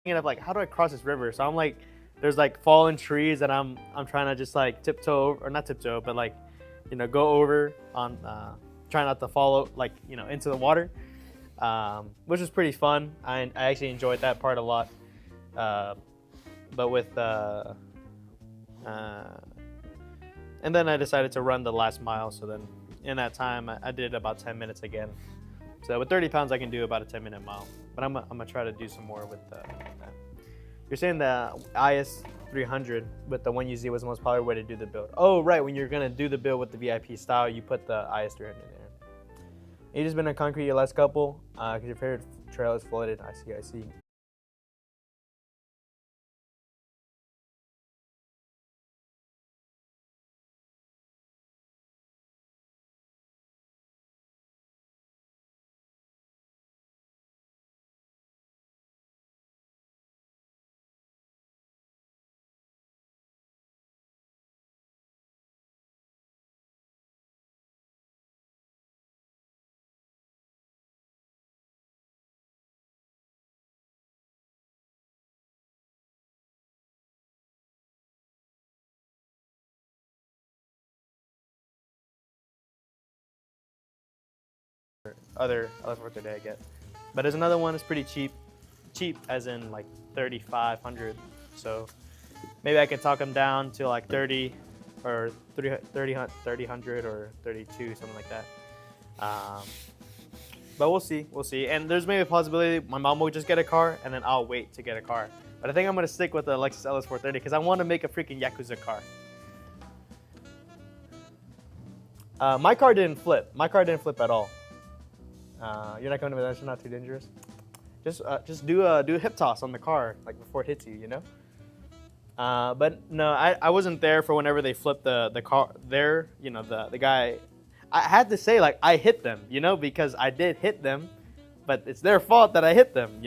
thinking of like, how do I cross this river? So I'm like, there's like fallen trees that I'm trying to just like tiptoe over, or not tiptoe, but like, go over on, try not to fall like into the water, which was pretty fun. I actually enjoyed that part a lot. Uh, but with uh, and then I decided to run the last mile. So then in that time, I did about 10 minutes again. So with 30 pounds, I can do about a 10-minute mile. But I'm gonna try to do some more with that. You're saying the IS 300 with the 1UZ was the most popular way to do the build. Oh, right. When you're gonna do the build with the VIP style, you put the IS 300 there. You just been on concrete your last couple because your favorite trail is flooded. I see. I see. Other for today I get. But there's another one that's pretty cheap. Cheap as in like 3,500. So maybe I can talk them down to like 30 or 30, or 32, something like that. Um, but we'll see. We'll see. And there's maybe a possibility my mom will just get a car and then I'll wait to get a car. But I think I'm going to stick with the Lexus LS430 because I want to make a freaking Yakuza car. My car didn't flip. My car didn't flip at all. You're not coming to that's not too dangerous. Just do a hip toss on the car like before it hits you, you know. But no, I wasn't there for whenever they flipped the car. There, the guy. I had to say like I hit them, because I did hit them, but it's their fault that I hit them.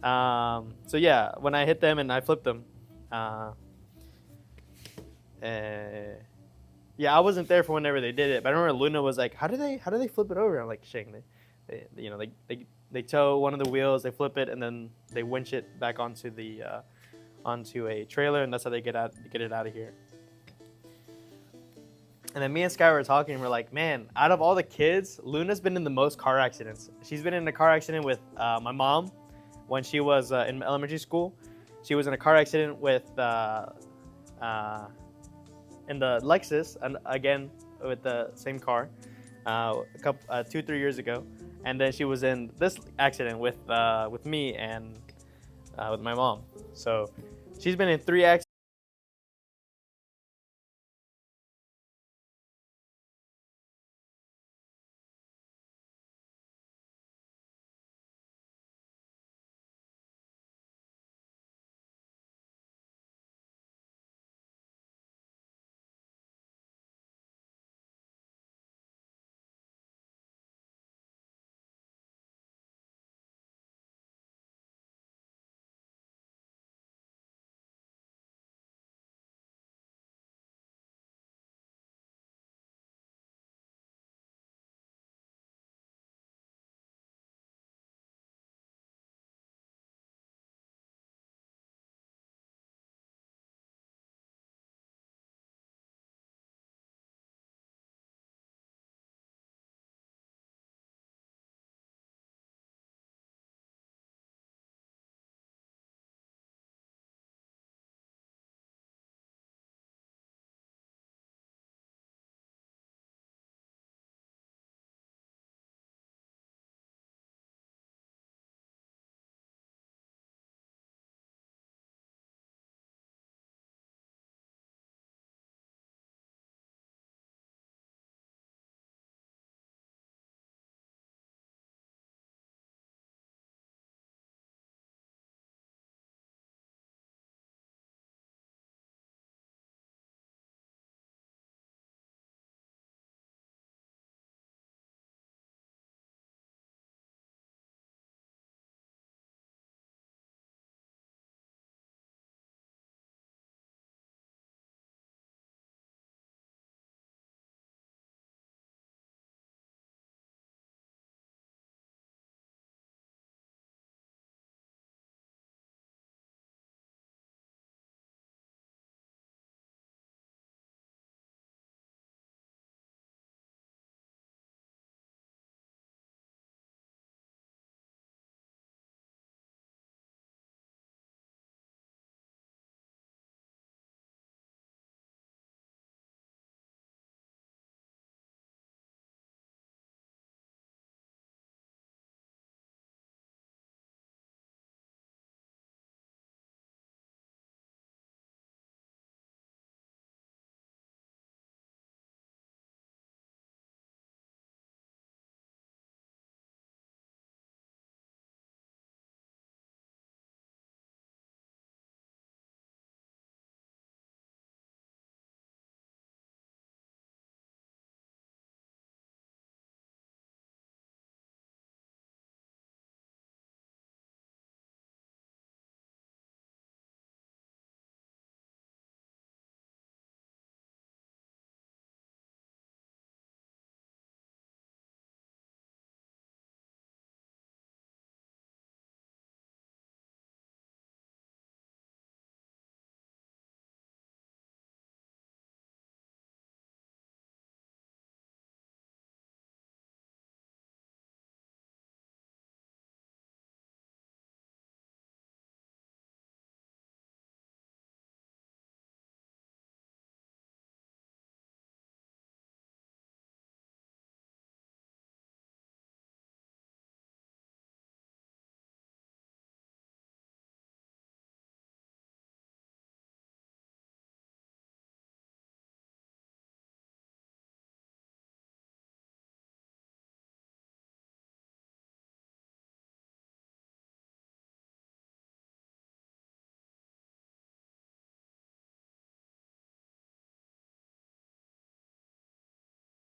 So yeah, when I hit them and I flipped them, uh, yeah, I wasn't there for whenever they did it. But I remember Luna was like, "How do they flip it over?" I'm like, "Shang, they tow one of the wheels, they flip it, and then they winch it back onto a trailer, and that's how they get it out of here." And then me and Sky were talking, and we're like, "Man, out of all the kids, Luna's been in the most car accidents. She's been in a car accident with my mom when she was in elementary school. She was in a car accident with in the Lexus, and again with the same car, a couple 2-3 years ago, and then she was in this accident with me and with my mom. So she's been in 3 accidents.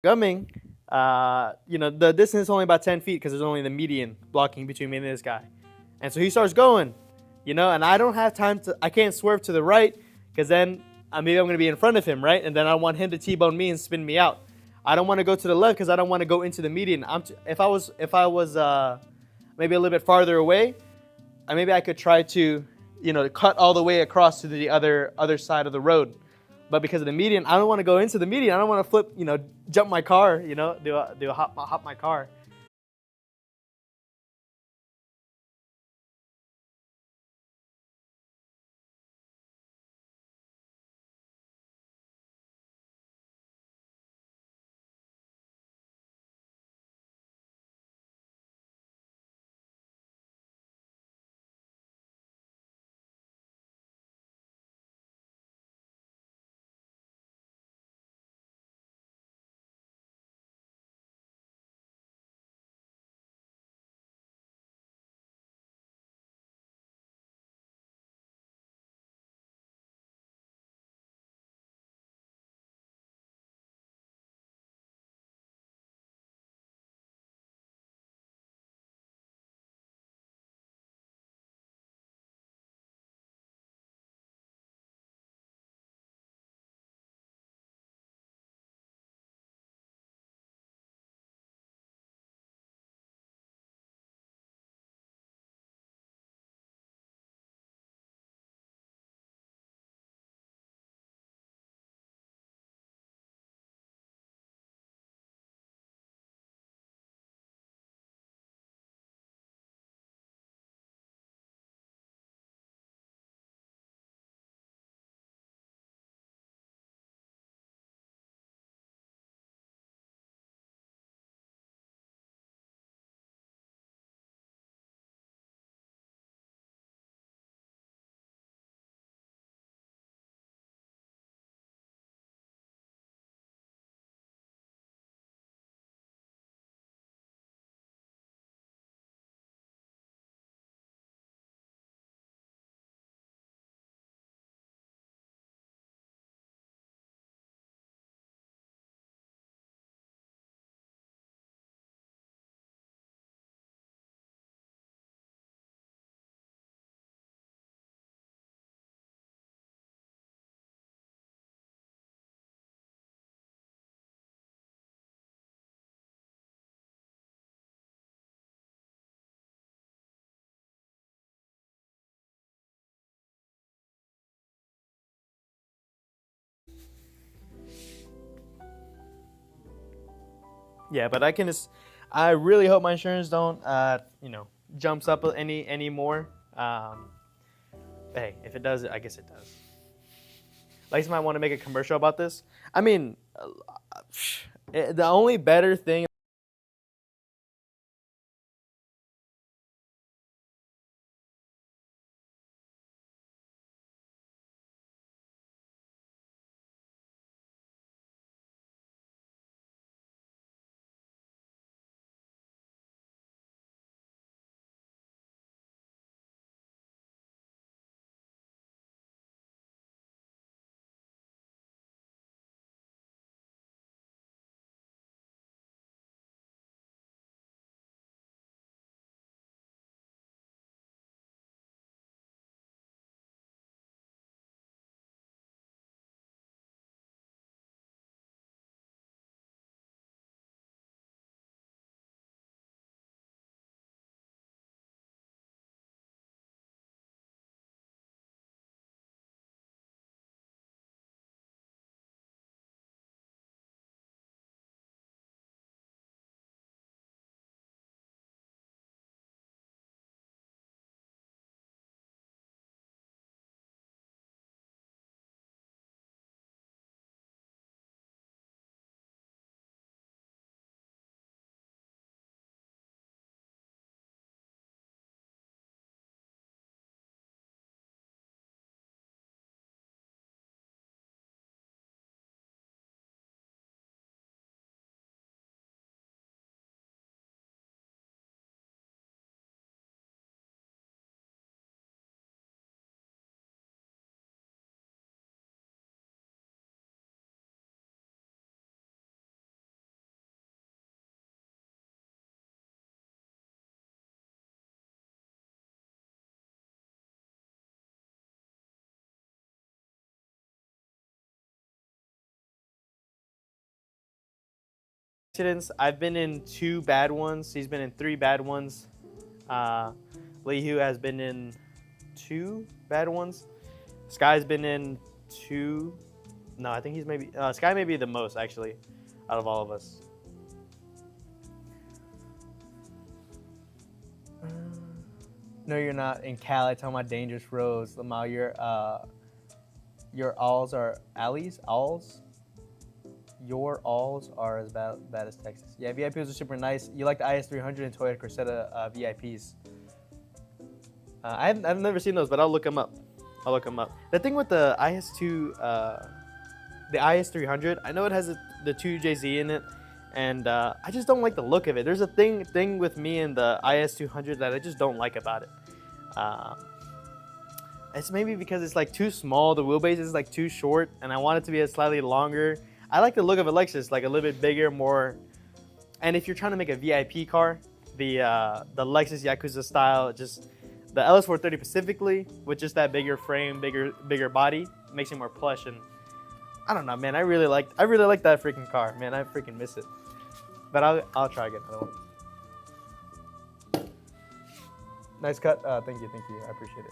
coming, the distance is only about 10 feet because there's only the median blocking between me and this guy. And so he starts going, and I don't have time I can't swerve to the right because then maybe I'm going to be in front of him, right? And then I want him to T-bone me and spin me out. I don't want to go to the left because I don't want to go into the median. If I was maybe a little bit farther away, maybe I could try to, cut all the way across to the other side of the road. But because of the median, I don't want to go into the median. I don't want to flip, jump my car, do a hop my car. Yeah, but I really hope my insurance don't, jumps up any more. Hey, if it does, I guess it does. Lex might want to make a commercial about this. I mean, the only better thing Accidents. I've been in 2 bad ones. He's been in 3 bad ones. Lihu has been in 2 bad ones. Sky's been in 2. No, I think he's maybe Sky may be the most actually out of all of us. No, you're not in Cali. Talking about dangerous roads. Lamau, your alls are alleys. Alls. Your alls are as bad as Texas. Yeah, VIPs are super nice. You like the IS300 and Toyota Cressida VIPs. I've never seen those, but I'll look them up. The thing with the the IS300, I know it has the 2JZ in it, and I just don't like the look of it. There's a thing with me and the IS200 that I just don't like about it. It's maybe because it's like too small. The wheelbase is like too short, and I want it to be a slightly longer. I like the look of a Lexus, like a little bit bigger, more. And if you're trying to make a VIP car, the Lexus Yakuza style, just the LS430 specifically, with just that bigger frame, bigger body, makes it more plush. And I don't know, man. I really like that freaking car, man. I freaking miss it. But I'll try again another one. Nice cut. Thank you. I appreciate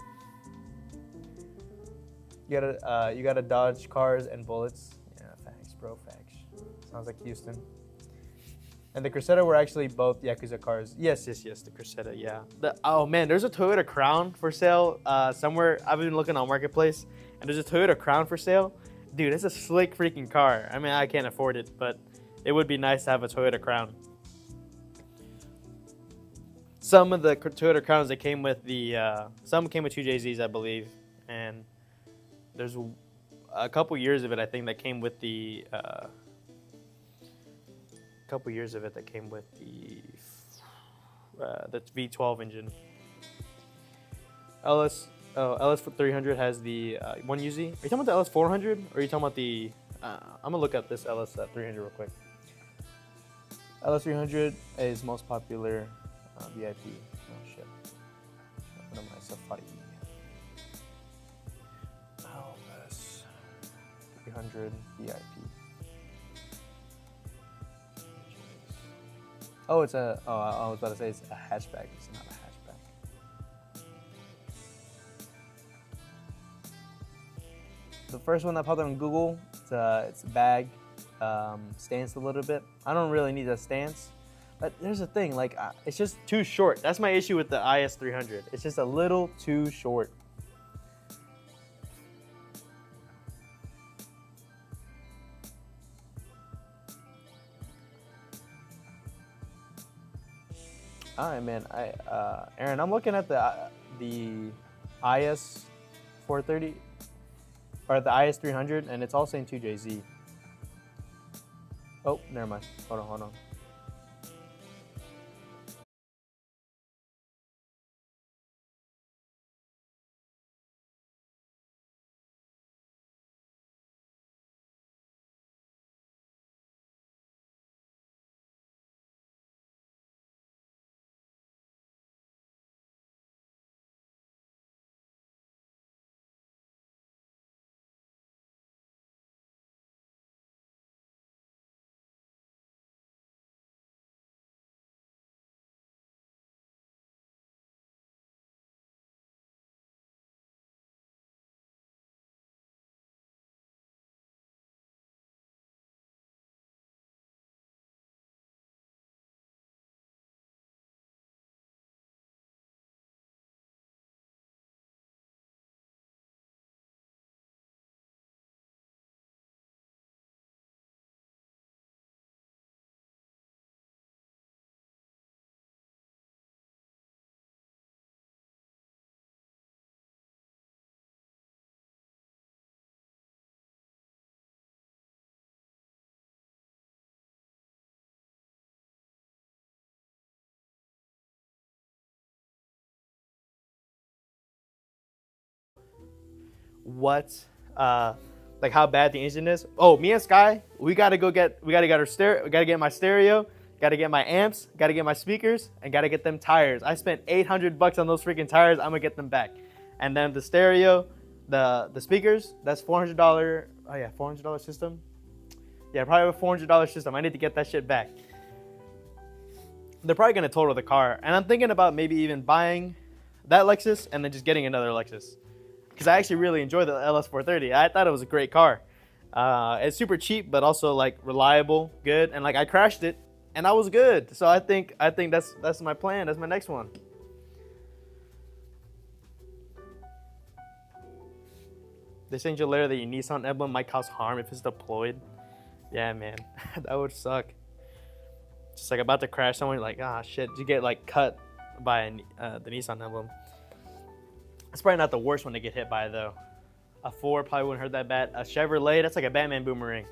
it. You gotta dodge cars and bullets. Bro, facts. Sounds like Houston. And the Cressida were actually both Yakuza cars. Yes, the Cressida, yeah. Oh man, there's a Toyota Crown for sale somewhere. I've been looking on Marketplace, and there's a Toyota Crown for sale. Dude, it's a slick freaking car. I mean, I can't afford it, but it would be nice to have a Toyota Crown. Some of the Toyota Crowns that came with some came with 2JZs, I believe, and there's a couple years of it, I think, that came with the V12 engine. LS300 has the 1UZ. Are you talking about the LS400, or are you talking about the? I'm gonna look at this LS300 real quick. LS300 is most popular VIP. Oh shit! Open up my Safari. 300 VIP. Oh, it's a. Oh, I was about to say it's a hatchback. It's not a hatchback. The first one that popped up on Google, it's a bag, stance a little bit. I don't really need a stance, but there's a thing, like it's just too short. That's my issue with the IS300. It's just a little too short. All right, man. Aaron, I'm looking at the IS 430 or the IS 300, and it's all saying 2JZ. Oh, never mind. Hold on. What like how bad the engine is. Oh, me and Sky, we gotta get our stereo, we gotta get my stereo, gotta get my amps, gotta get my speakers, and gotta get them tires. I spent $800 on those freaking tires. I'm gonna get them back. And then the stereo, the speakers, that's $400. Oh yeah, $400 system. Yeah, probably a $400 system. I need to get that shit back. they're probably gonna total the car, and I'm thinking about maybe even buying that Lexus and then just getting another Lexus, because I actually really enjoy the LS430. I thought it was a great car. It's super cheap, but also like reliable, good, and like I crashed it, and I was good. So I think that's my plan. That's my next one. They send you a letter that your Nissan emblem might cause harm if it's deployed. Yeah, man, that would suck. Just like about to crash someone, like, ah, shit, you get like cut by the Nissan emblem. It's probably not the worst one to get hit by though. A Ford probably wouldn't hurt that bad. A Chevrolet, that's like a Batman boomerang.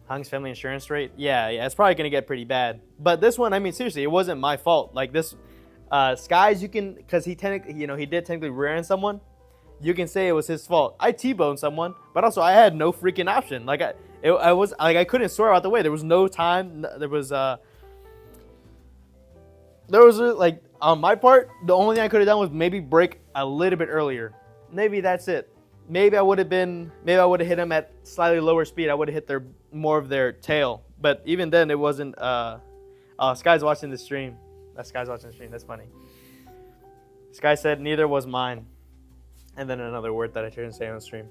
Hung's family insurance rate, yeah, it's probably gonna get pretty bad. But this one, I mean, seriously, it wasn't my fault. Like this, Skies, you can, because he technically, he did technically rear end someone. You can say it was his fault. I T-boned someone, but also I had no freaking option. Like I couldn't swerve out the way. There was no time. There was like on my part, the only thing I could have done was maybe brake a little bit earlier. Maybe that's it. Maybe I would have hit him at slightly lower speed. I would have hit more of their tail. But even then, it wasn't. Sky's watching the stream. Sky's watching the stream. That's funny. Sky said neither was mine. And then another word that I shouldn't say on stream.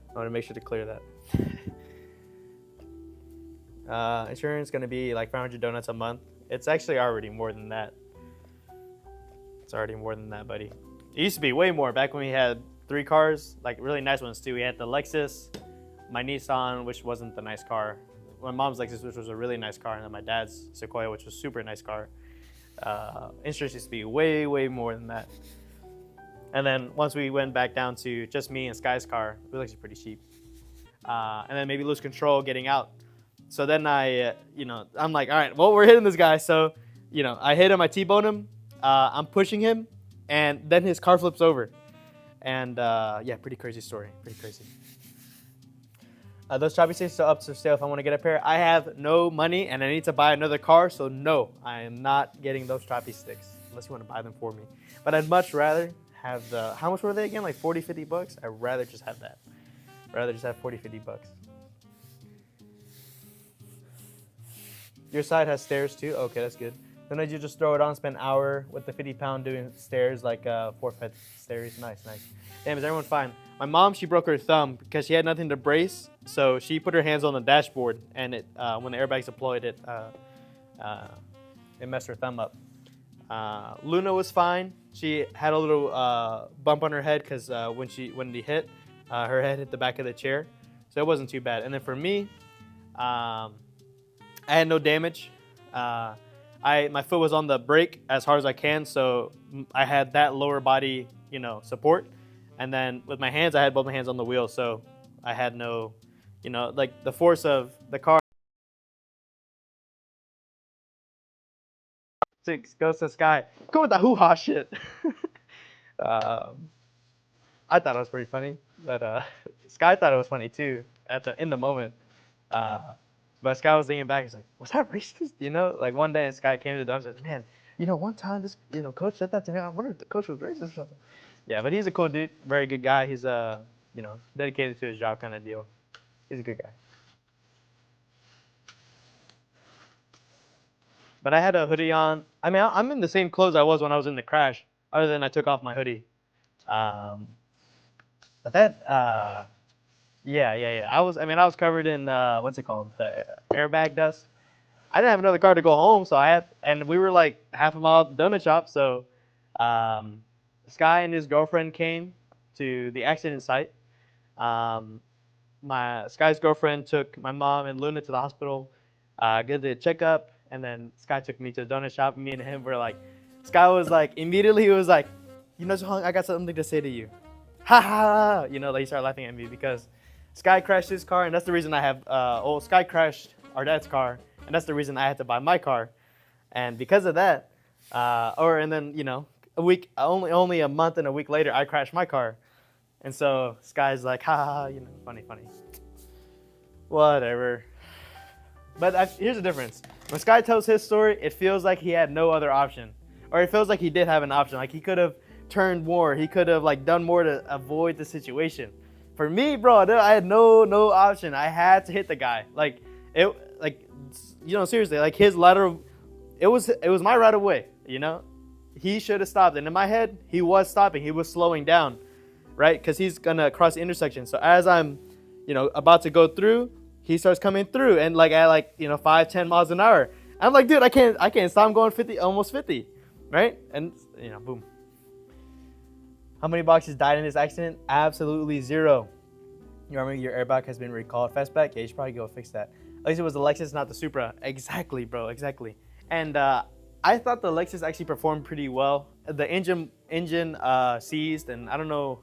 I want to make sure to clear that. Insurance going to be like 500 donuts a month. It's actually already more than that. It's already more than that, buddy. It used to be way more back when we had 3 cars, like really nice ones too. We had the Lexus, my Nissan, which wasn't the nice car, my mom's Lexus, which was a really nice car, and then my dad's Sequoia, which was a super nice car. Insurance used to be way, way more than that. And then once we went back down to just me and Sky's car, it was actually pretty cheap. And then maybe lose control getting out. So then I'm like, all right, well, we're hitting this guy. So, I hit him, I T-bone him, I'm pushing him, and then his car flips over. And yeah, pretty crazy story, pretty crazy. Those choppy sticks are up for sale if I want to get a pair. I have no money and I need to buy another car, so no, I am not getting those choppy sticks unless you want to buy them for me. But I'd much rather have how much were they again? Like 40, 50 bucks? I'd rather just have that. I'd rather just have 40, 50 bucks. Your side has stairs too? Okay, that's good. Then you just throw it on, spend an hour with the 50-pound doing stairs, like 4-foot stairs. Nice, nice. Damn, is everyone fine? My mom, she broke her thumb because she had nothing to brace, so she put her hands on the dashboard, and it when the airbags deployed, it messed her thumb up. Luna was fine. She had a little bump on her head because when he hit, her head hit the back of the chair, so it wasn't too bad. And then for me, I had no damage. My foot was on the brake as hard as I can, so I had that lower body, support. And then with my hands, I had both my hands on the wheel, so I had no, like the force of the car. 6 goes to Sky. Go with the hoo-ha shit. I thought it was pretty funny, but Sky thought it was funny too in the moment. But Sky was thinking back, he's like, was that racist? Like one day Sky came to the dump and said, man, one time this, coach said that to me. I wonder if the coach was racist or something. Yeah, but he's a cool dude, very good guy. He's dedicated to his job kind of deal. He's a good guy. But I had a hoodie on. I mean, I'm in the same clothes I was when I was in the crash, other than I took off my hoodie. But that, yeah. I was covered in what's it called, the airbag dust. I didn't have another car to go home, so and we were like half a mile to the donut shop. So, Sky and his girlfriend came to the accident site. Sky's girlfriend took my mom and Luna to the hospital, get the checkup, and then Sky took me to the donut shop. Me and him were like, Sky was like, immediately he was like, Sung, I got something to say to you. Ha ha! Like he started laughing at me because Sky crashed his car, and that's the reason I have. Sky crashed our dad's car, and that's the reason I had to buy my car, and because of that, and then a week, only a month and a week later, I crashed my car, and so Sky's like, ha ha, funny, whatever. But here's the difference: when Sky tells his story, it feels like he had no other option, or it feels like he did have an option, like he could have turned more, he could have like done more to avoid the situation. For me, bro, I had no option. I had to hit the guy. Seriously, like his lateral, it was my right of way, you know. He should have stopped, and in my head, he was stopping. He was slowing down, right? Because he's gonna cross the intersection. So as I'm, about to go through, he starts coming through, and like at 5-10 miles an hour. I'm like, dude, I can't stop. I'm going 50, almost 50, right? And boom. How many boxes died in this accident? Absolutely zero. You remember your airbag has been recalled. Fastback? Yeah, you should probably go fix that. At least it was the Lexus, not the Supra. Exactly, bro. Exactly. And I thought the Lexus actually performed pretty well. The engine seized, and I don't know.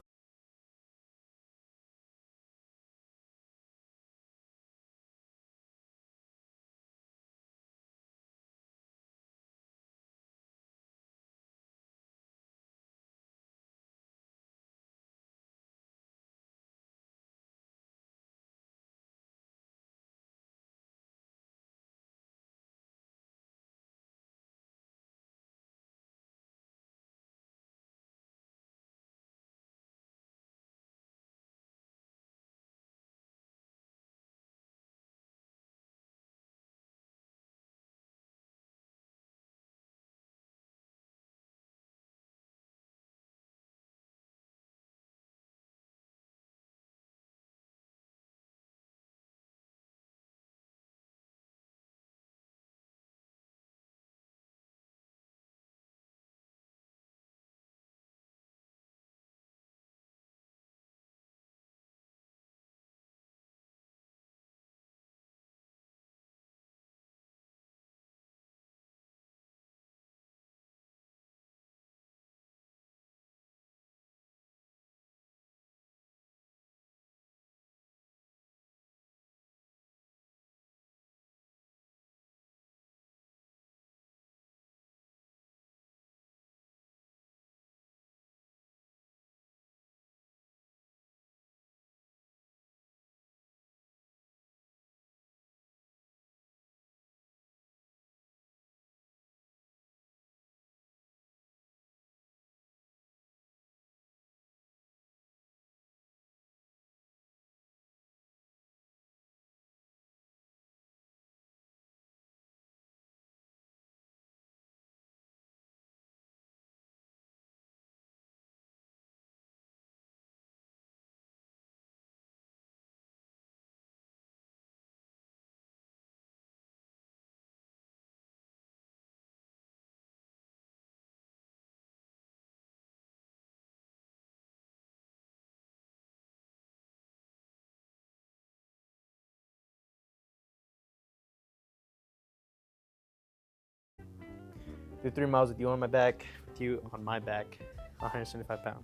Do 3 miles with you on my back, with you on my back, 175 pounds.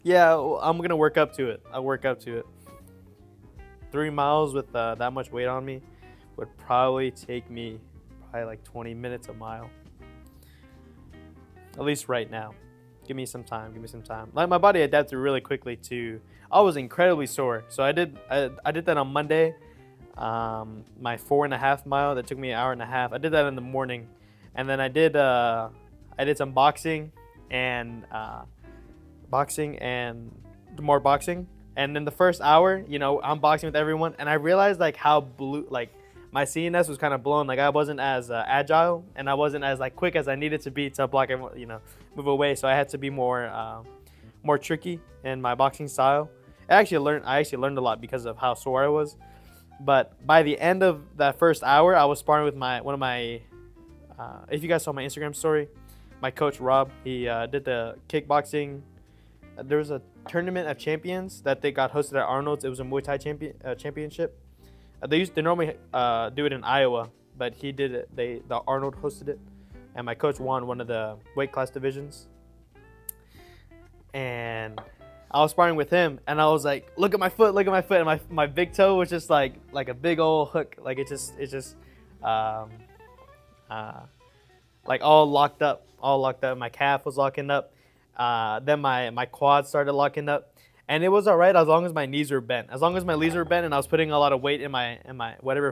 Yeah, I'm gonna work up to it. I'll work up to it. 3 miles with that much weight on me would probably take me like 20 minutes a mile. At least right now. Give me some time. Like, my body adapted really quickly to. I was incredibly sore, so I did that on Monday. My 4.5 mile that took me an hour and a half. I did that in the morning, and then I did some boxing and more boxing. And in the first hour, I'm boxing with everyone, and I realized like how my CNS was kind of blown. Like, I wasn't as agile, and I wasn't as quick as I needed to be to block everyone, move away. So I had to be more tricky in my boxing style. I actually learned a lot because of how sore I was. But by the end of that first hour, I was sparring with one of my. If you guys saw my Instagram story, my coach Rob, he did the kickboxing. There was a tournament of champions that they got hosted at Arnold's. It was a Muay Thai championship. They normally do it in Iowa, but he did it. The Arnold hosted it, and my coach won one of the weight class divisions. And I was sparring with him, and I was like, "Look at my foot! Look at my foot!" And my big toe was just like a big old hook. Like it just like all locked up. My calf was locking up. Then my quads started locking up. And it was all right as long as my knees were bent. As long as my knees were bent and I was putting a lot of weight in my whatever